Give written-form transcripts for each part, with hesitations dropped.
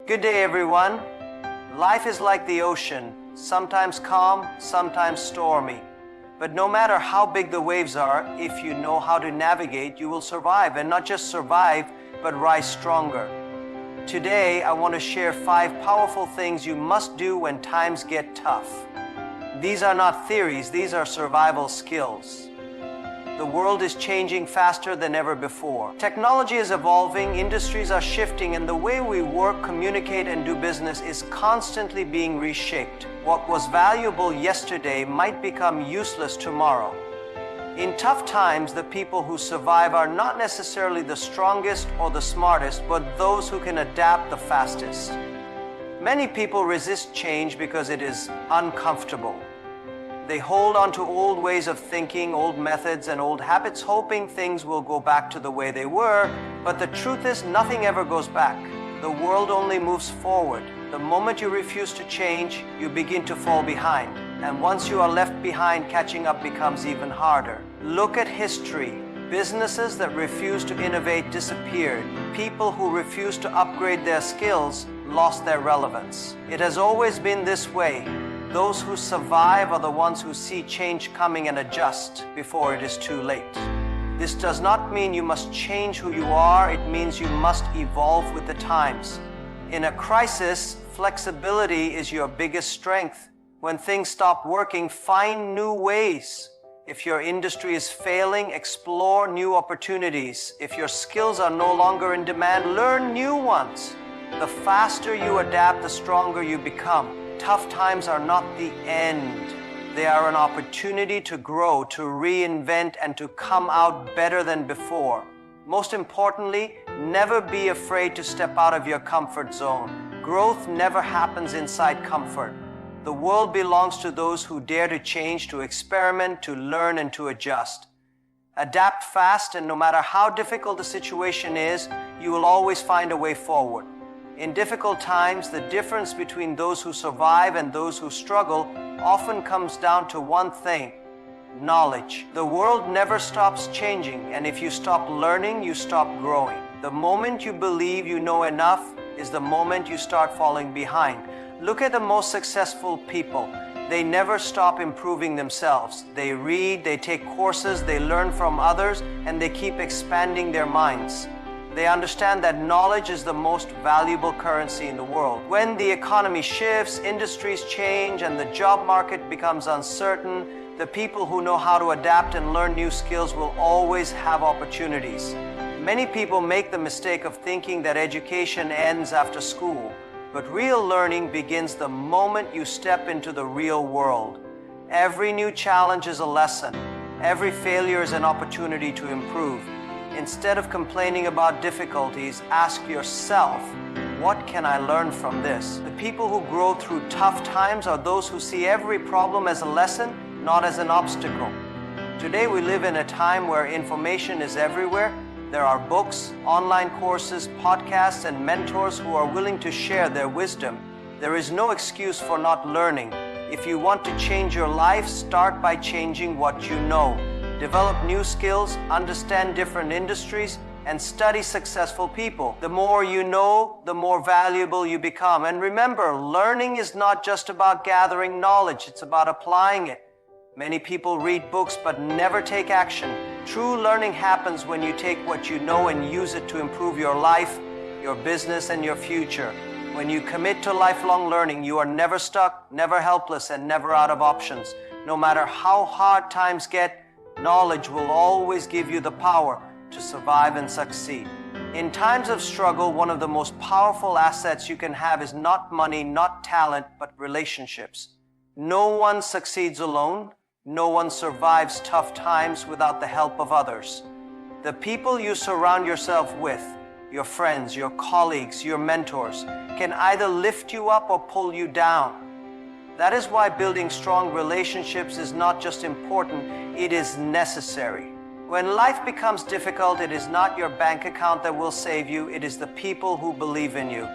Good day, everyone. Life is like the ocean, sometimes calm, sometimes stormy. But no matter how big the waves are, if you know how to navigate, you will survive, and not just survive, but rise stronger. Today, I want to share 5 powerful things you must do when times get tough. These are not theories, these are survival skills. The world is changing faster than ever before. Technology is evolving, industries are shifting, and the way we work, communicate, and do business is constantly being reshaped. What was valuable yesterday might become useless tomorrow. In tough times, the people who survive are not necessarily the strongest or the smartest, but those who can adapt the fastest. Many people resist change because it is uncomfortable. They hold on to old ways of thinking, old methods, and old habits, hoping things will go back to the way they were. But the truth is, nothing ever goes back. The world only moves forward. The moment you refuse to change, you begin to fall behind. And once you are left behind, catching up becomes even harder. Look at history. Businesses that refused to innovate disappeared. People who refused to upgrade their skills lost their relevance. It has always been this way. Those who survive are the ones who see change coming and adjust before it is too late. This does not mean you must change who you are, it means you must evolve with the times. In a crisis, flexibility is your biggest strength. When things stop working, find new ways. If your industry is failing, explore new opportunities. If your skills are no longer in demand, learn new ones. The faster you adapt, the stronger you become. Tough times are not the end. They are an opportunity to grow, to reinvent, and to come out better than before. Most importantly, never be afraid to step out of your comfort zone. Growth never happens inside comfort. The world belongs to those who dare to change, to experiment, to learn, and to adjust. Adapt fast, and no matter how difficult the situation is, you will always find a way forward. In difficult times, the difference between those who survive and those who struggle often comes down to one thing: knowledge. The world never stops changing, and if you stop learning, you stop growing. The moment you believe you know enough is the moment you start falling behind. Look at the most successful people. They never stop improving themselves. They read, they take courses, they learn from others, and they keep expanding their minds. They understand that knowledge is the most valuable currency in the world. When the economy shifts, industries change, and the job market becomes uncertain, the people who know how to adapt and learn new skills will always have opportunities. Many people make the mistake of thinking that education ends after school, but real learning begins the moment you step into the real world. Every new challenge is a lesson. Every failure is an opportunity to improve. Instead of complaining about difficulties, ask yourself, what can I learn from this? The people who grow through tough times are those who see every problem as a lesson, not as an obstacle. Today we live in a time where information is everywhere. There are books, online courses, podcasts, and mentors who are willing to share their wisdom. There is no excuse for not learning. If you want to change your life, start by changing what you know. Develop new skills, understand different industries, and study successful people. The more you know, the more valuable you become. And remember, learning is not just about gathering knowledge, it's about applying it. Many people read books but never take action. True learning happens when you take what you know and use it to improve your life, your business, and your future. When you commit to lifelong learning, you are never stuck, never helpless, and never out of options. No matter how hard times get, knowledge will always give you the power to survive and succeed. In times of struggle, one of the most powerful assets you can have is not money, not talent, but relationships. No one succeeds alone. No one survives tough times without the help of others. The people you surround yourself with, your friends, your colleagues, your mentors, can either lift you up or pull you down. That is why building strong relationships is not just important, it is necessary. When life becomes difficult, it is not your bank account that will save you, it is the people who believe in you.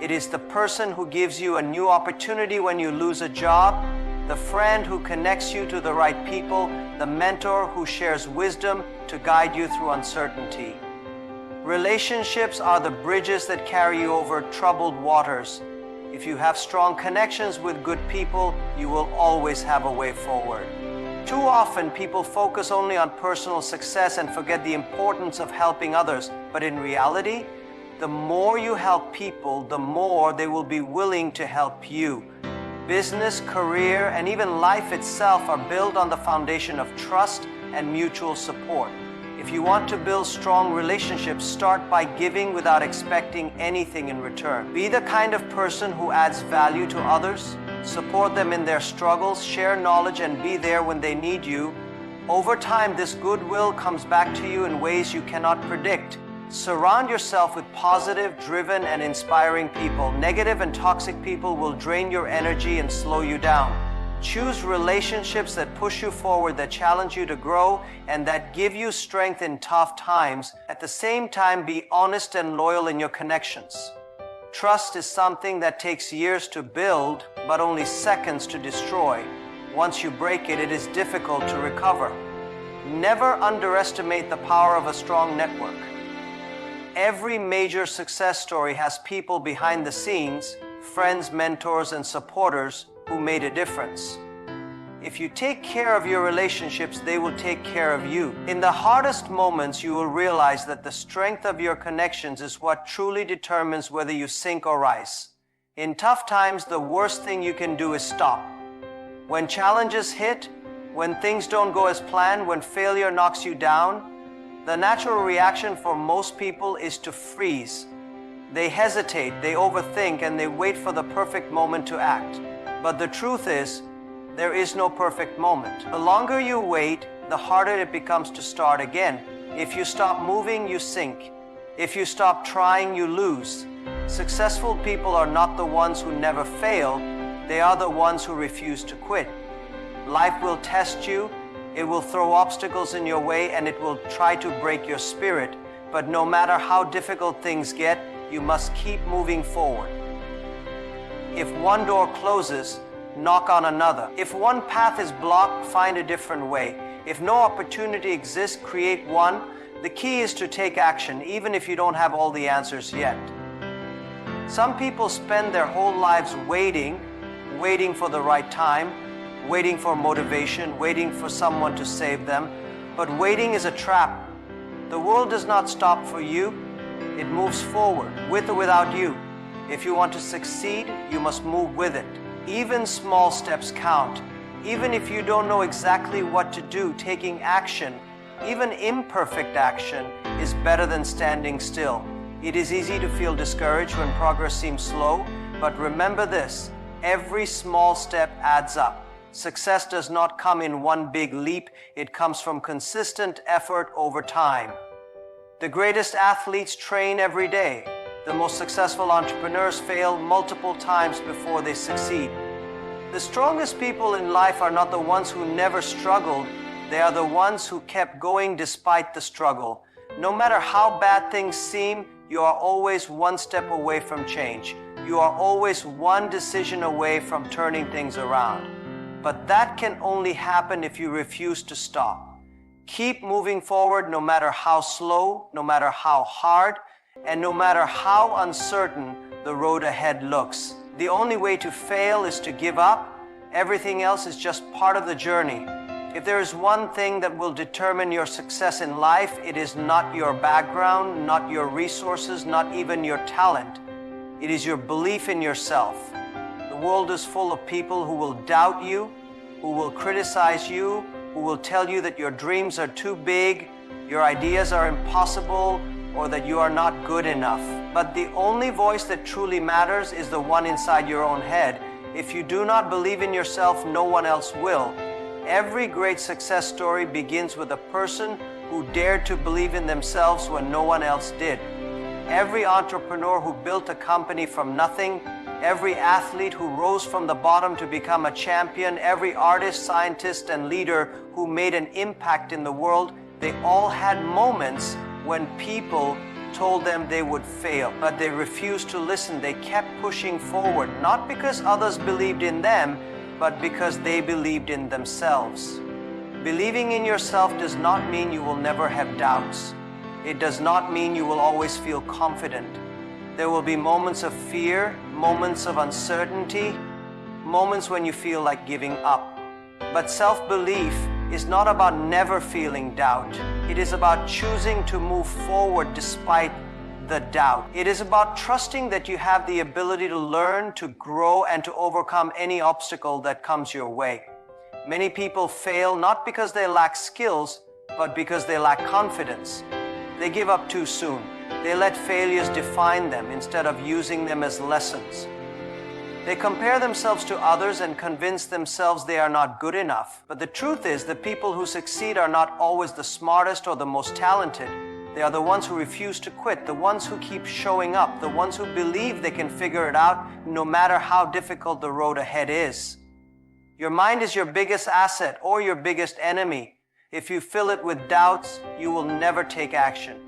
It is the person who gives you a new opportunity when you lose a job, the friend who connects you to the right people, the mentor who shares wisdom to guide you through uncertainty. Relationships are the bridges that carry you over troubled waters. If you have strong connections with good people, you will always have a way forward. Too often, people focus only on personal success and forget the importance of helping others. But in reality, the more you help people, the more they will be willing to help you. Business, career, and even life itself are built on the foundation of trust and mutual support. If you want to build strong relationships, start by giving without expecting anything in return. Be the kind of person who adds value to others. Support them in their struggles, share knowledge, and be there when they need you. Over time, this goodwill comes back to you in ways you cannot predict. Surround yourself with positive, driven, and inspiring people. Negative and toxic people will drain your energy and slow you down. Choose relationships that push you forward, that challenge you to grow, and that give you strength in tough times. At the same time, be honest and loyal in your connections. Trust is something that takes years to build, but only seconds to destroy. Once you break it, it is difficult to recover. Never underestimate the power of a strong network. Every major success story has people behind the scenes, friends, mentors, and supporters who made a difference. If you take care of your relationships, they will take care of you. In the hardest moments, you will realize that the strength of your connections is what truly determines whether you sink or rise. In tough times, the worst thing you can do is stop. When challenges hit, when things don't go as planned, when failure knocks you down, the natural reaction for most people is to freeze. They hesitate, they overthink, and they wait for the perfect moment to act. But the truth is, there is no perfect moment. The longer you wait, the harder it becomes to start again. If you stop moving, you sink. If you stop trying, you lose. Successful people are not the ones who never fail, they are the ones who refuse to quit. Life will test you, it will throw obstacles in your way, and it will try to break your spirit. But no matter how difficult things get, you must keep moving forward. If one door closes, knock on another. If one path is blocked, find a different way. If no opportunity exists, create one. The key is to take action, even if you don't have all the answers yet. Some people spend their whole lives waiting for the right time, waiting for motivation, waiting for someone to save them. But waiting is a trap. The world does not stop for you. It moves forward, with or without you. If you want to succeed, you must move with it. Even small steps count. Even if you don't know exactly what to do, taking action, even imperfect action, is better than standing still. It is easy to feel discouraged when progress seems slow, but remember this, every small step adds up. Success does not come in one big leap, it comes from consistent effort over time. The greatest athletes train every day. The most successful entrepreneurs fail multiple times before they succeed. The strongest people in life are not the ones who never struggled, they are the ones who kept going despite the struggle. No matter how bad things seem, you are always one step away from change. You are always one decision away from turning things around. But that can only happen if you refuse to stop. Keep moving forward no matter how slow, no matter how hard, and no matter how uncertain the road ahead looks. The only way to fail is to give up. Everything else is just part of the journey. If there is one thing that will determine your success in life, it is not your background, not your resources, not even your talent. It is your belief in yourself. The world is full of people who will doubt you, who will criticize you, who will tell you that your dreams are too big, your ideas are impossible, or that you are not good enough. But the only voice that truly matters is the one inside your own head. If you do not believe in yourself, no one else will. Every great success story begins with a person who dared to believe in themselves when no one else did. Every entrepreneur who built a company from nothing, every athlete who rose from the bottom to become a champion, every artist, scientist, and leader who made an impact in the world, they all had moments when people told them they would fail, but they refused to listen. They kept pushing forward, not because others believed in them, but because they believed in themselves. Believing in yourself does not mean you will never have doubts. It does not mean you will always feel confident. There will be moments of fear, moments of uncertainty, moments when you feel like giving up. But self-belief is not about never feeling doubt. It is about choosing to move forward despite the doubt. It is about trusting that you have the ability to learn, to grow, and to overcome any obstacle that comes your way. Many people fail not because they lack skills, but because they lack confidence. They give up too soon. They let failures define them instead of using them as lessons. They compare themselves to others and convince themselves they are not good enough. But the truth is, the people who succeed are not always the smartest or the most talented. They are the ones who refuse to quit, the ones who keep showing up, the ones who believe they can figure it out no matter how difficult the road ahead is. Your mind is your biggest asset or your biggest enemy. If you fill it with doubts, you will never take action.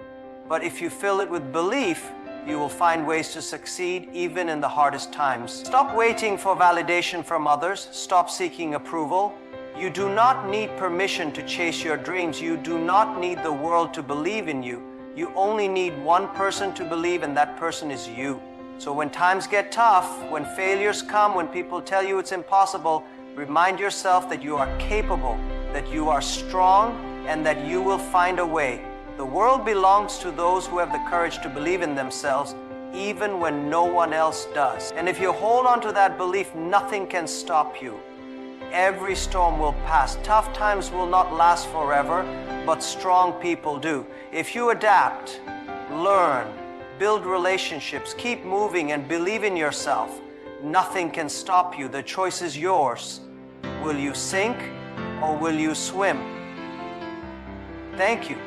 But if you fill it with belief, you will find ways to succeed even in the hardest times. Stop waiting for validation from others. Stop seeking approval. You do not need permission to chase your dreams. You do not need the world to believe in you. You only need one person to believe, and that person is you. So when times get tough, when failures come, when people tell you it's impossible, remind yourself that you are capable, that you are strong, and that you will find a way. The world belongs to those who have the courage to believe in themselves, even when no one else does. And if you hold on to that belief, nothing can stop you. Every storm will pass. Tough times will not last forever, but strong people do. If you adapt, learn, build relationships, keep moving, and believe in yourself, nothing can stop you. The choice is yours. Will you sink or will you swim? Thank you.